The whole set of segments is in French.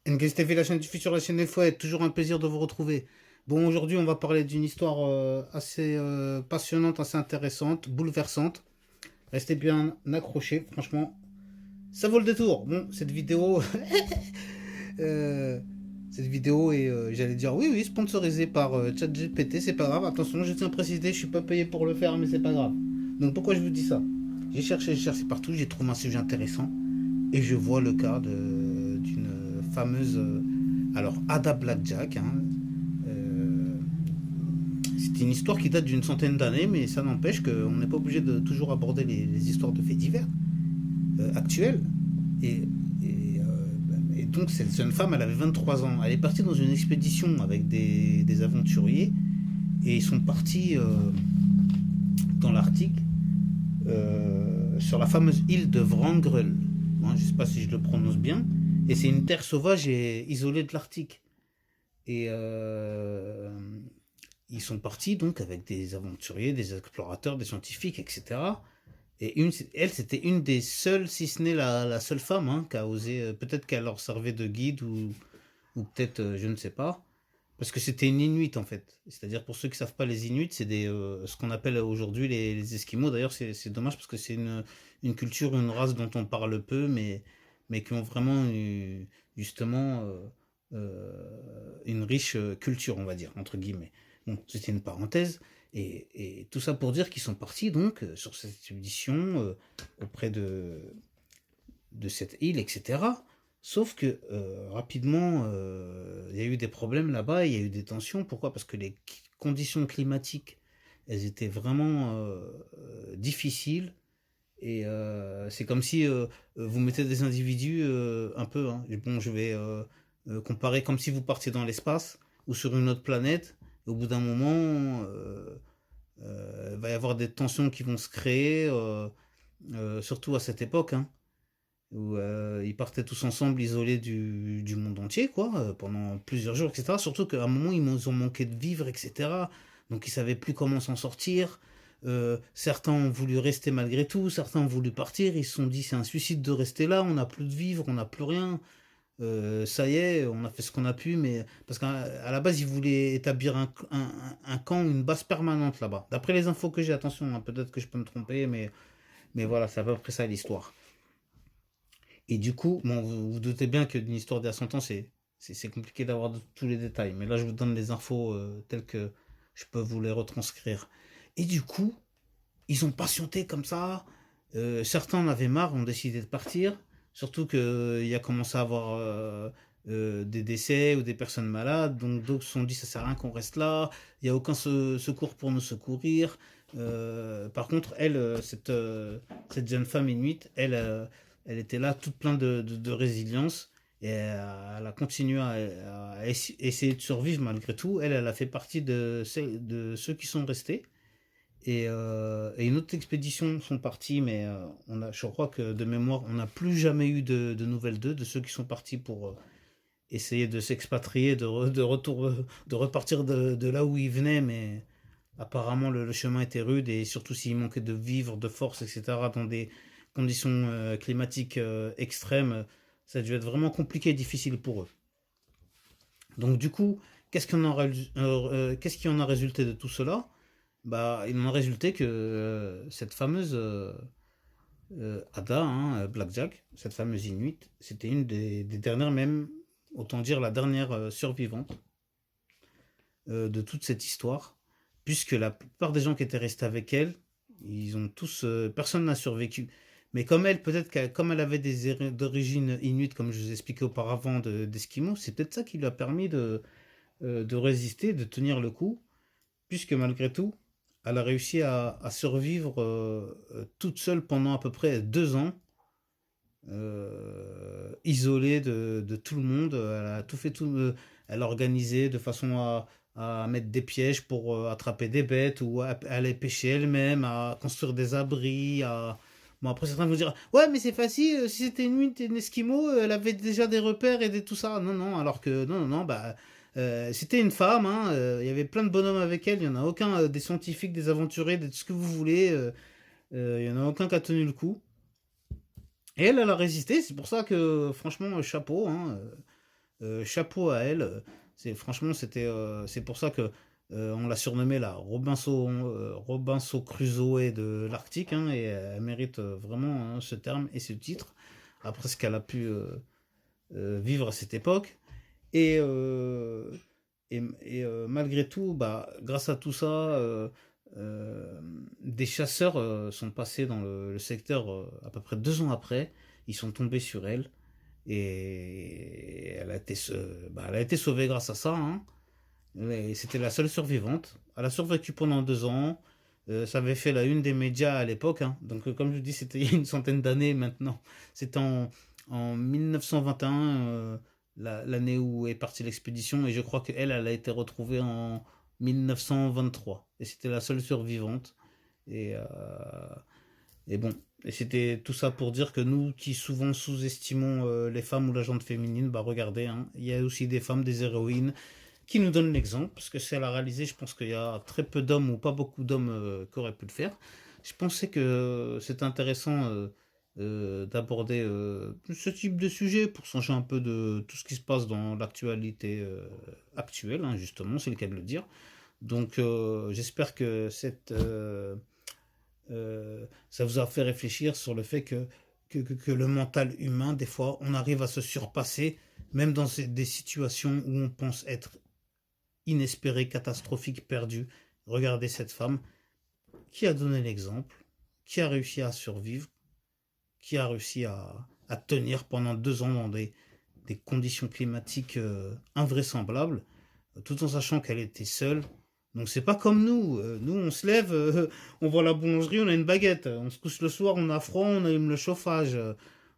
NGS TV, la chaîne du futur, la chaîne des fois, toujours un plaisir de vous retrouver. Bon, aujourd'hui, on va parler d'une histoire assez passionnante, assez intéressante, bouleversante. Restez bien accrochés, franchement, ça vaut le détour. Bon, euh, cette vidéo est, j'allais dire, oui, oui, sponsorisée par ChatGPT, c'est pas grave. Attention, je tiens à préciser, je suis pas payé pour le faire, mais c'est pas grave. Donc, pourquoi je vous dis ça? J'ai cherché partout, j'ai trouvé un sujet intéressant. Et je vois le cas d'une fameuse. Alors, Ada Blackjack. C'est une histoire qui date d'une centaine d'années, mais ça n'empêche qu'on n'est pas obligé de toujours aborder les histoires de faits divers actuels. Et, et donc, cette jeune femme, elle avait 23 ans. Elle est partie dans une expédition avec des aventuriers. Et ils sont partis dans l'Arctique, sur la fameuse île de Wrangel. Hein, je ne sais pas si je le prononce bien. Et c'est une terre sauvage et isolée de l'Arctique. Et ils sont partis donc avec des aventuriers, des explorateurs, des scientifiques, etc. Et elle, c'était une des seules, si ce n'est la seule femme, hein, qui a osé. Peut-être qu'elle leur servait de guide ou peut-être, je ne sais pas. Parce que c'était une Inuit en fait. C'est-à-dire pour ceux qui ne savent pas, les Inuits, c'est ce qu'on appelle aujourd'hui les Esquimaux. D'ailleurs, c'est dommage parce que c'est une culture, une race dont on parle peu, mais qui ont vraiment justement une riche culture, on va dire, entre guillemets. Bon, c'était une parenthèse. Et tout ça pour dire qu'ils sont partis donc sur cette expédition auprès de cette île, etc. Sauf que rapidement, il y a eu des problèmes là-bas, il y a eu des tensions. Pourquoi? Parce que les conditions climatiques, elles étaient vraiment difficiles. Et c'est comme si vous mettez des individus un peu. Hein, bon, je vais comparer comme si vous partiez dans l'espace ou sur une autre planète. Et au bout d'un moment, il va y avoir des tensions qui vont se créer, surtout à cette époque. Hein, où ils partaient tous ensemble isolés du monde entier, quoi, pendant plusieurs jours, etc. Surtout qu'à un moment, ils ont manqué de vivre, etc. Donc ils savaient plus comment s'en sortir. Certains ont voulu rester malgré tout, certains ont voulu partir, ils se sont dit c'est un suicide de rester là, on n'a plus de vivre, on n'a plus rien. Ça y est, on a fait ce qu'on a pu, mais parce qu'à la base, ils voulaient établir un camp, une base permanente là-bas. D'après les infos que j'ai, attention, hein, peut-être que je peux me tromper, mais voilà, c'est à peu près ça l'histoire. Et du coup, bon, vous doutez bien que d'une histoire d'il y a 100 ans, c'est compliqué d'avoir tous les détails. Mais là, je vous donne les infos telles que je peux vous les retranscrire. Et du coup, ils ont patienté comme ça. Certains en avaient marre, ont décidé de partir. Surtout qu'il y a commencé à avoir des décès ou des personnes malades. Donc d'autres se sont dit, ça sert à rien qu'on reste là. Il n'y a aucun secours pour nous secourir. Par contre, elle, cette jeune femme inuite, elle était là toute pleine de résilience. Et elle a continué à essayer de survivre malgré tout. Elle a fait partie de ceux qui sont restés. Et une autre expédition sont partis, mais je crois que de mémoire, on n'a plus jamais eu de nouvelles d'eux, de ceux qui sont partis pour essayer de s'expatrier, de repartir de là où ils venaient, mais apparemment le chemin était rude et surtout s'ils manquaient de vivre, de force, etc., dans des conditions climatiques extrêmes, ça a dû être vraiment compliqué et difficile pour eux. Donc du coup, qu'est-ce qui en a résulté de tout cela? Bah, il en a résulté que cette fameuse Ada, hein, Blackjack, cette fameuse Inuit, c'était une des dernières, même, autant dire la dernière survivante de toute cette histoire, puisque la plupart des gens qui étaient restés avec elle, ils ont tous, personne n'a survécu. Mais comme elle, comme elle avait d'origine inuite, comme je vous expliquais auparavant, d'Esquimaux, c'est peut-être ça qui lui a permis de résister, de tenir le coup, puisque malgré tout, elle a réussi à survivre toute seule pendant à peu près 2 ans, isolée de tout le monde. Elle a tout fait, elle a organisé de façon à mettre des pièges pour attraper des bêtes ou à aller pêcher elle-même, à construire des abris. Bon, après, certains vont dire ouais, mais c'est facile, si c'était une Esquimau, elle avait déjà des repères et tout ça. Non, non, alors que non, non, non, bah. C'était une femme, hein, il y avait plein de bonhommes avec elle, il n'y en a aucun, des scientifiques, des aventuriers, de ce que vous voulez, il n'y en a aucun qui a tenu le coup. Et elle a résisté, c'est pour ça que franchement, chapeau, hein, chapeau à elle. Franchement, c'est pour ça que on l'a surnommée la Robinson Crusoe de l'Arctique, hein, et elle mérite vraiment, hein, ce terme et ce titre après ce qu'elle a pu vivre à cette époque. Et, malgré tout, bah, grâce à tout ça, des chasseurs sont passés dans le secteur à peu près 2 ans après. Ils sont tombés sur elle et elle a été sauvée grâce à ça, hein. C'était la seule survivante. Elle a survécu pendant 2 ans. Ça avait fait la une des médias à l'époque, hein. Donc, comme je vous dis, c'était il y a une centaine d'années maintenant. C'était en 1921, l'année où est partie l'expédition. Et je crois qu'elle, elle a été retrouvée en 1923. Et c'était la seule survivante. Et, euh, et bon, et c'était tout ça pour dire que nous, qui souvent sous-estimons les femmes ou la gente féminine, bah regardez, hein, il y a aussi des femmes, des héroïnes, qui nous donnent l'exemple, parce que si elle a réalisé, je pense qu'il y a très peu d'hommes ou pas beaucoup d'hommes qui auraient pu le faire. Je pensais que c'est intéressant d'aborder ce type de sujet pour changer un peu de tout ce qui se passe dans l'actualité actuelle, hein, justement, c'est le cas de le dire. Donc j'espère que ça vous a fait réfléchir sur le fait que le mental humain, des fois, on arrive à se surpasser, même dans des situations où on pense être inespéré, catastrophique, perdu. Regardez cette femme qui a donné l'exemple, qui a réussi à survivre, qui a réussi à tenir pendant 2 ans dans des conditions climatiques invraisemblables, tout en sachant qu'elle était seule. Donc c'est pas comme nous. Nous, on se lève, on va à la boulangerie, on a une baguette. On se couche le soir, on a froid, on allume le chauffage.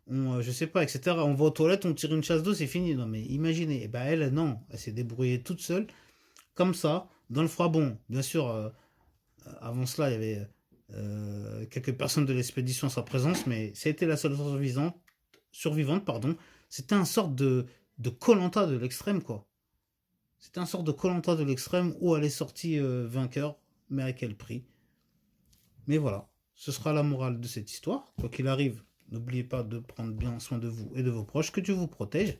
Je sais pas, etc. On va aux toilettes, on tire une chasse d'eau, c'est fini. Non mais imaginez. Et ben elle, non, elle s'est débrouillée toute seule, comme ça, dans le froid. Bon, bien sûr, avant cela, il y avait quelques personnes de l'expédition à sa présence, mais c'était la seule survivante, pardon. C'était un sorte de Koh-Lanta de l'extrême, quoi. C'était un sorte de Koh-Lanta de l'extrême où elle est sortie vainqueur, mais à quel prix. Mais voilà, ce sera la morale de cette histoire. Quoi qu'il arrive, n'oubliez pas de prendre bien soin de vous et de vos proches, que Dieu vous protège.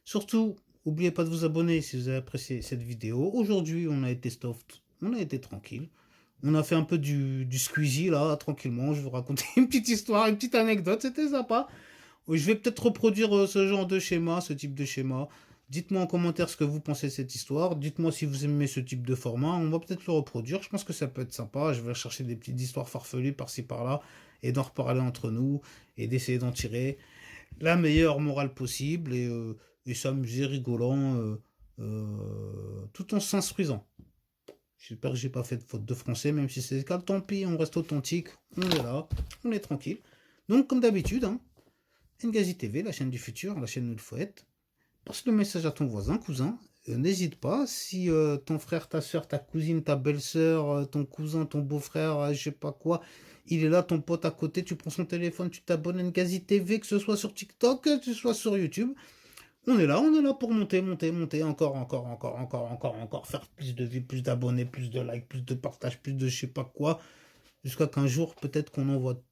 Surtout, n'oubliez pas de vous abonner si vous avez apprécié cette vidéo. Aujourd'hui, on a été soft, on a été tranquille. On a fait un peu du squeezie là, tranquillement. Je vais vous raconter une petite histoire, une petite anecdote, c'était sympa. Je vais peut-être reproduire ce genre de schéma, ce type de schéma. Dites-moi en commentaire ce que vous pensez de cette histoire. Dites-moi si vous aimez ce type de format. On va peut-être le reproduire. Je pense que ça peut être sympa. Je vais chercher des petites histoires farfelues par-ci par-là et d'en reparler entre nous et d'essayer d'en tirer la meilleure morale possible et s'amuser rigolant tout en s'instruisant. J'espère que j'ai pas fait de faute de français, même si c'est le cas, tant pis, on reste authentique, on est là, on est tranquille. Donc, comme d'habitude, hein, Ngazi TV, la chaîne du futur, la chaîne où il faut être. Passe le message à ton voisin, cousin. N'hésite pas, si ton frère, ta soeur, ta cousine, ta belle-sœur, ton cousin, ton beau-frère, je sais pas quoi, il est là, ton pote à côté, tu prends son téléphone, tu t'abonnes à Ngazi TV, que ce soit sur TikTok, que ce soit sur YouTube. On est là pour monter, monter, monter, encore, encore, encore, encore, encore, encore, faire plus de vues, plus d'abonnés, plus de likes, plus de partages, plus de je sais pas quoi, jusqu'à qu'un jour, peut-être qu'on envoie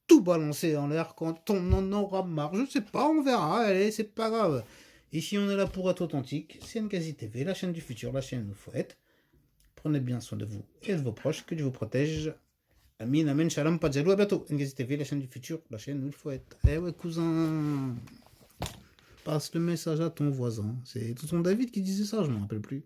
tout balancer en l'air quand on en aura marre. Je sais pas, on verra, allez, c'est pas grave. Ici, on est là pour être authentique. C'est Ngazi TV, la chaîne du futur, la chaîne où il faut être. Prenez bien soin de vous et de vos proches, que Dieu vous protège. Amin, amen, shalom, pas de jaloux, à bientôt. Ngazi TV, la chaîne du futur, la chaîne où il faut être. Eh ouais, cousin, passe le message à ton voisin. C'est ton David qui disait ça, je m'en rappelle plus.